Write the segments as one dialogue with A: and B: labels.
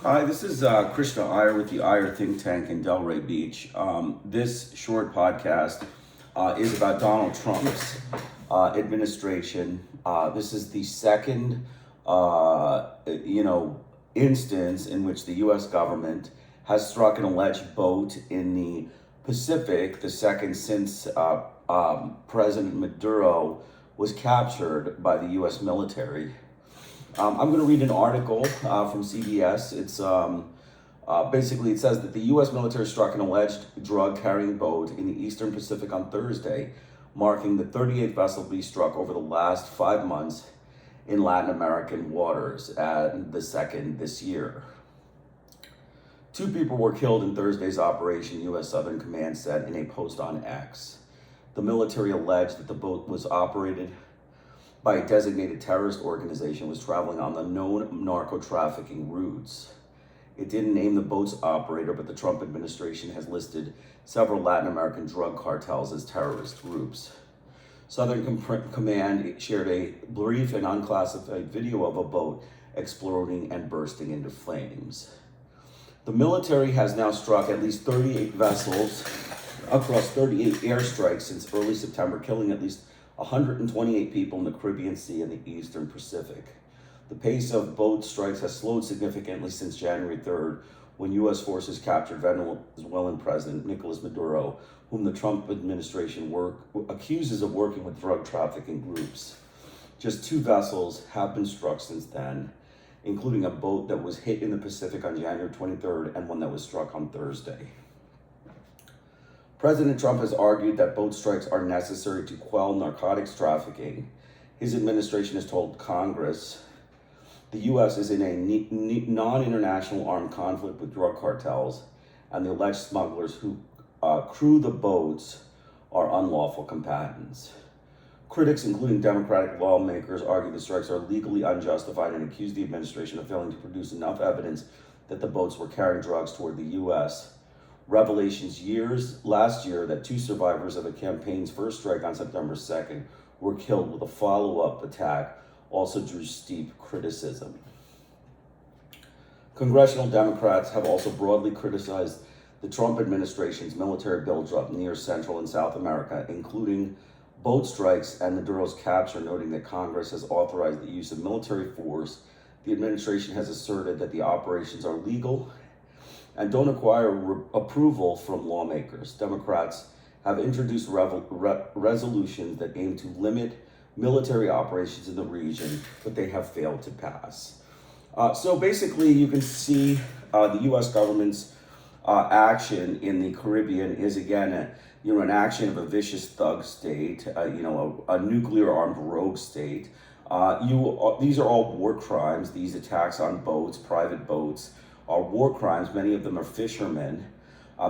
A: Hi, this is Krishna Iyer with the Iyer think tank in Delray Beach. This short podcast is about Donald Trump's administration. This is the second, instance in which the U.S. government has struck an alleged boat in the Pacific. The second since President Maduro was captured by the U.S. military. I'm going to read an article from CBS. It's basically, it says that the U.S. military struck an alleged drug-carrying boat in the Eastern Pacific on Thursday, marking the 38th vessel to be struck over the last 5 months in Latin American waters, and the second this year. 2 people were killed in Thursday's operation, U.S. Southern Command said in a post on X. The military alleged that the boat was operated by a designated terrorist organization was traveling on the known narco-trafficking routes. It didn't name the boat's operator, but the Trump administration has listed several Latin American drug cartels as terrorist groups. Southern Command shared a brief and unclassified video of a boat exploding and bursting into flames. The military has now struck at least 38 vessels across 38 airstrikes since early September, killing at least 128 people in the Caribbean Sea and the Eastern Pacific. The pace of boat strikes has slowed significantly since January 3rd, when U.S. forces captured Venezuelan President Nicolas Maduro, whom the Trump administration accuses of working with drug trafficking groups. Just 2 vessels have been struck since then, including a boat that was hit in the Pacific on January 23rd and one that was struck on Thursday. President Trump has argued that boat strikes are necessary to quell narcotics trafficking. His administration has told Congress the U.S. is in a non-international armed conflict with drug cartels, and the alleged smugglers who crew the boats are unlawful combatants. Critics, including Democratic lawmakers, argue the strikes are legally unjustified and accuse the administration of failing to produce enough evidence that the boats were carrying drugs toward the U.S. Revelations last year that 2 survivors of a campaign's first strike on September 2nd were killed with a follow-up attack also drew steep criticism. Congressional Democrats have also broadly criticized the Trump administration's military buildup near Central and South America, including boat strikes and Maduro's capture, noting that Congress has authorized the use of military force. The administration has asserted that the operations are legal and don't require approval from lawmakers. Democrats have introduced resolutions that aim to limit military operations in the region, but they have failed to pass. So basically, you can see the U.S. government's action in the Caribbean is again, an action of a vicious thug state, a nuclear-armed rogue state. These are all war crimes. These attacks on boats, private boats, are war crimes. Many of them are fishermen.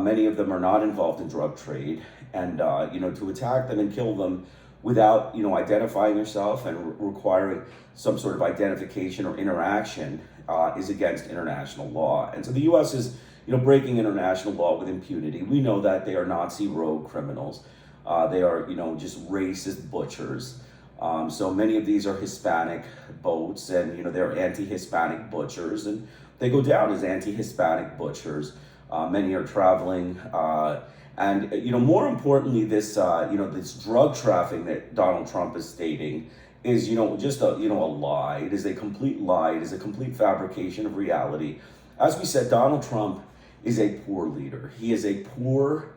A: Many of them are not involved in drug trade. And, to attack them and kill them without, identifying yourself and requiring some sort of identification or interaction is against international law. And so the U.S. is, breaking international law with impunity. We know that they are Nazi rogue criminals. They are, just racist butchers. So many of these are Hispanic boats, and they're anti-Hispanic butchers, and they go down as anti-Hispanic butchers. Many are traveling, and more importantly, this drug trafficking that Donald Trump is stating is just a lie. It is a complete lie. It is a complete fabrication of reality. As we said, Donald Trump is a poor leader. He is a poor,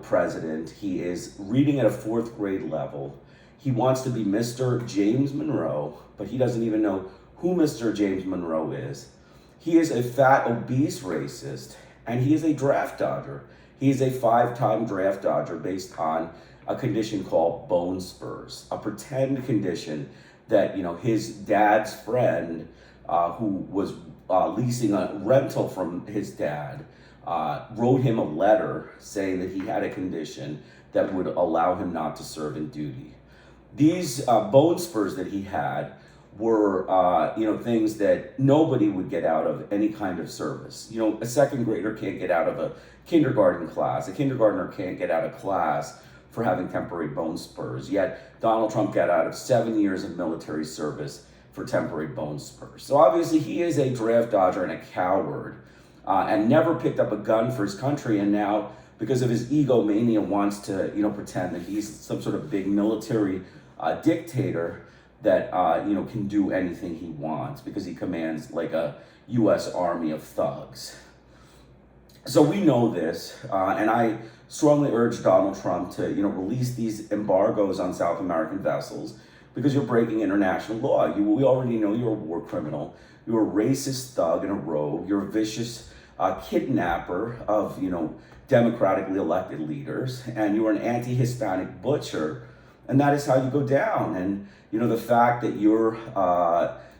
A: president. He is reading at a 4th grade level. He wants to be Mr. James Monroe, but he doesn't even know who Mr. James Monroe is. He is a fat, obese racist, and he is a draft dodger. He is a 5-time draft dodger based on a condition called bone spurs, a pretend condition that, his dad's friend, who was leasing a rental from his dad, wrote him a letter saying that he had a condition that would allow him not to serve in duty. These bone spurs that he had were, things that nobody would get out of any kind of service. A 2nd grader can't get out of a kindergarten class. A kindergartner can't get out of class for having temporary bone spurs. Yet Donald Trump got out of 7 years of military service for temporary bone spurs. So obviously he is a draft dodger and a coward, and never picked up a gun for his country, and now because of his egomania wants to pretend that he's some sort of big military dictator that can do anything he wants because he commands like a U.S. army of thugs. So we know this, and I strongly urge Donald Trump to release these embargoes on South American vessels because you're breaking international law. We already know you're a war criminal. You're a racist thug and a rogue. You're a vicious kidnapper of democratically elected leaders, and you're an anti-Hispanic butcher, and that is how you go down. And the fact that you're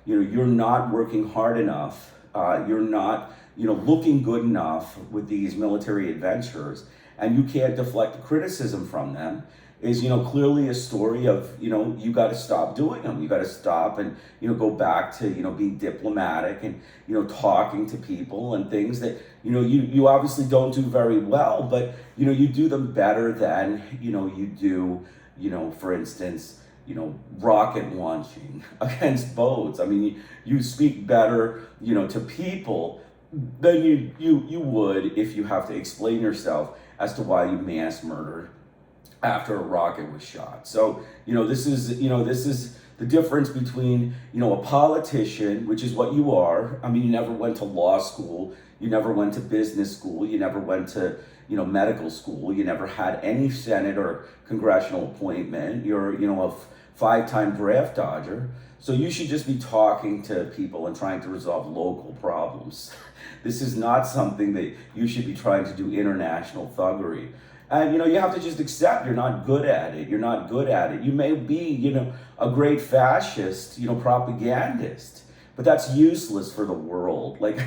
A: not working hard enough, you're not looking good enough with these military adventures, and you can't deflect criticism from them is clearly a story of you got to stop doing them. You got to stop and go back to being diplomatic and talking to people and things that you obviously don't do very well, but you do them better than you do for instance rocket launching against boats. I mean, you speak better to people than you would if you have to explain yourself as to why you mass murdered after a rocket was shot. So this is the difference between a politician, which is what you are. I mean, you never went to law school, you never went to business school, you never went to medical school, you never had any Senate or congressional appointment. You're a five-time draft dodger. So you should just be talking to people and trying to resolve local problems. This is not something that you should be trying to do international thuggery. And you have to just accept you're not good at it. You're not good at it. You may be, a great fascist, propagandist, but that's useless for the world. Like,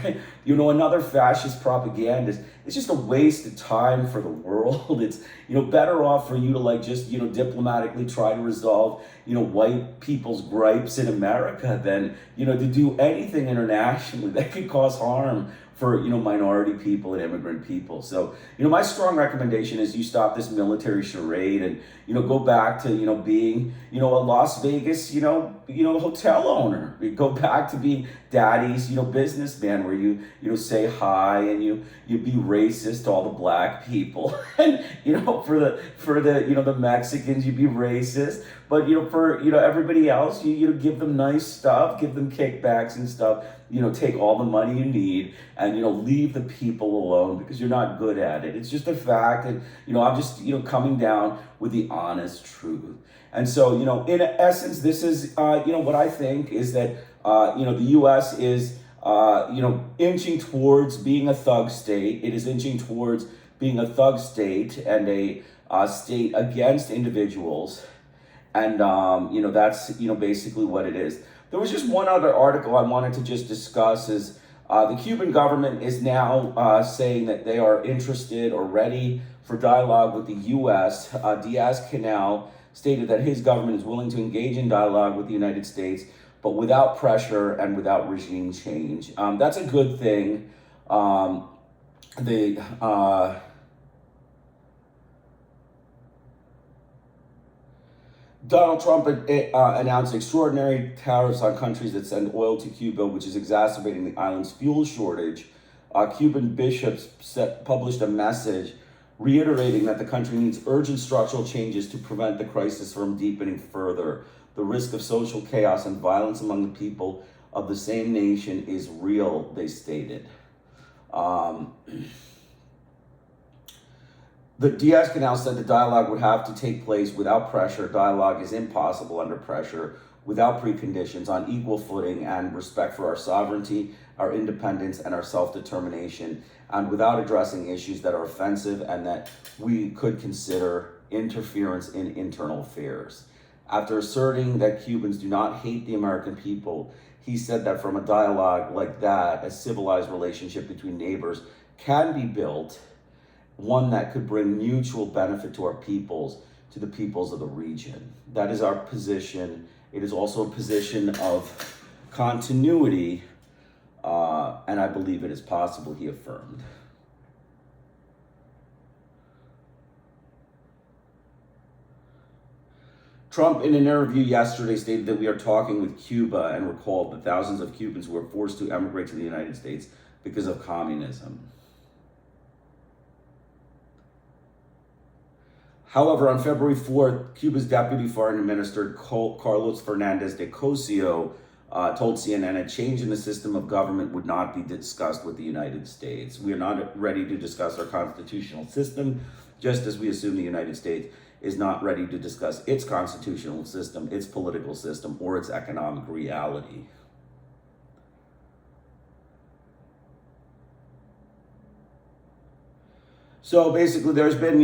A: another fascist propagandist, it's just a waste of time for the world. It's, better off for you to just, diplomatically try to resolve, white people's gripes in America than, to do anything internationally that could cause harm for minority people and immigrant people. So my strong recommendation is you stop this military charade and go back to being a Las Vegas hotel owner. You go back to being daddy's businessman where you say hi and you be racist to all the black people and for the Mexicans you be racist, but for everybody else you give them nice stuff, give them kickbacks and stuff. Take all the money you need and, leave the people alone because you're not good at it. It's just a fact. And, I'm just, coming down with the honest truth. And so, in essence, this is, what I think is that, the U.S. is, inching towards being a thug state. It is inching towards being a thug state and a state against individuals. And, that's, basically what it is. There was just one other article I wanted to just discuss is the Cuban government is now saying that they are interested or ready for dialogue with the U.S. Diaz-Canel stated that his government is willing to engage in dialogue with the United States, but without pressure and without regime change. That's a good thing. Donald Trump announced extraordinary tariffs on countries that send oil to Cuba, which is exacerbating the island's fuel shortage. Cuban bishops published a message reiterating that the country needs urgent structural changes to prevent the crisis from deepening further. The risk of social chaos and violence among the people of the same nation is real, they stated. The Diaz-Canel said the dialogue would have to take place without pressure. Dialogue is impossible under pressure, without preconditions, on equal footing and respect for our sovereignty, our independence, and our self-determination, and without addressing issues that are offensive and that we could consider interference in internal affairs. After asserting that Cubans do not hate the American people, he said that from a dialogue like that, a civilized relationship between neighbors can be built, one that could bring mutual benefit to our peoples, to the peoples of the region. That is our position. It is also a position of continuity, and I believe it is possible, he affirmed. Trump, in an interview yesterday, stated that we are talking with Cuba and recalled that thousands of Cubans were forced to emigrate to the United States because of communism. However, on February 4th, Cuba's Deputy Foreign Minister Carlos Fernandez de Cosio told CNN a change in the system of government would not be discussed with the United States. We are not ready to discuss our constitutional system, just as we assume the United States is not ready to discuss its constitutional system, its political system, or its economic reality. So basically, there's been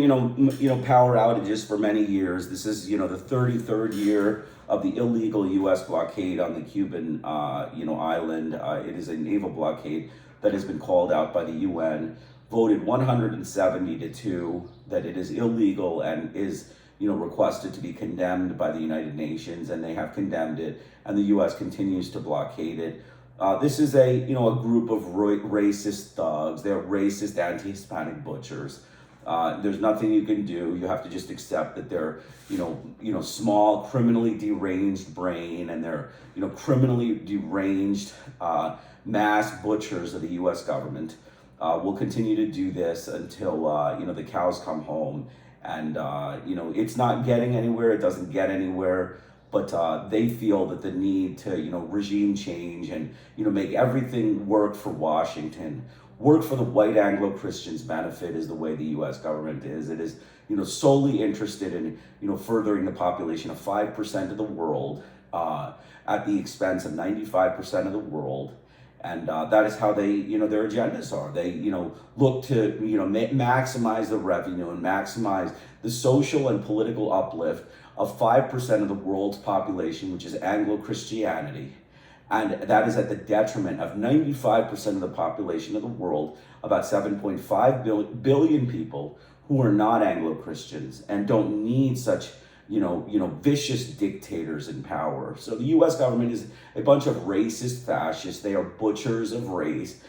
A: power outages for many years. This is the 33rd year of the illegal U.S. blockade on the Cuban island. It is a naval blockade that has been called out by the UN, voted 170 to 2 that it is illegal and is requested to be condemned by the United Nations, and they have condemned it, and the U.S. continues to blockade it. This is a group of racist thugs. They're racist, anti-Hispanic butchers. There's nothing you can do. You have to just accept that they're small, criminally deranged brain, and they're criminally deranged mass butchers of the U.S. government. Will continue to do this until the cows come home, and it's not getting anywhere. It doesn't get anywhere. But they feel that the need to, regime change and, make everything work for Washington, work for the white Anglo-Christians' benefit is the way the U.S. government is. It is, solely interested in, furthering the population of 5% of the world at the expense of 95% of the world. And that is how they, their agendas are. They, look to, maximize the revenue and maximize the social and political uplift of 5% of the world's population, which is Anglo-Christianity. And that is at the detriment of 95% of the population of the world, about 7.5 billion people who are not Anglo-Christians and don't need such vicious dictators in power. So the U.S. government is a bunch of racist fascists. They are butchers of race.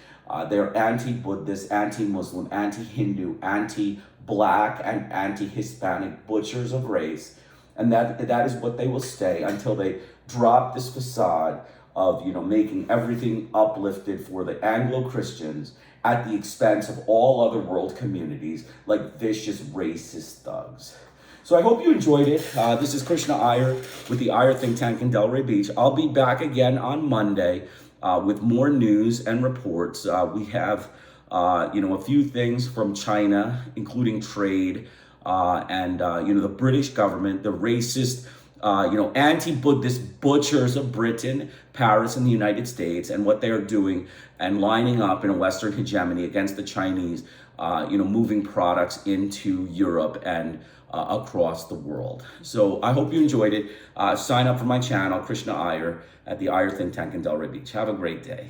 A: They're anti-Buddhist, anti-Muslim, anti-Hindu, anti-Black, and anti-Hispanic butchers of race. And that is what they will stay until they drop this facade of making everything uplifted for the Anglo-Christians at the expense of all other world communities like vicious racist thugs. So I hope you enjoyed it. This is Krishna Iyer with the Iyer Think Tank in Delray Beach. I'll be back again on Monday with more news and reports. We have a few things from China, including trade. And the British government, the racist, anti-Buddhist butchers of Britain, Paris, and the United States, and what they are doing and lining up in a Western hegemony against the Chinese, moving products into Europe and across the world. So I hope you enjoyed it. Sign up for my channel, Krishna Iyer, at the Iyer Think Tank in Delray Beach. Have a great day.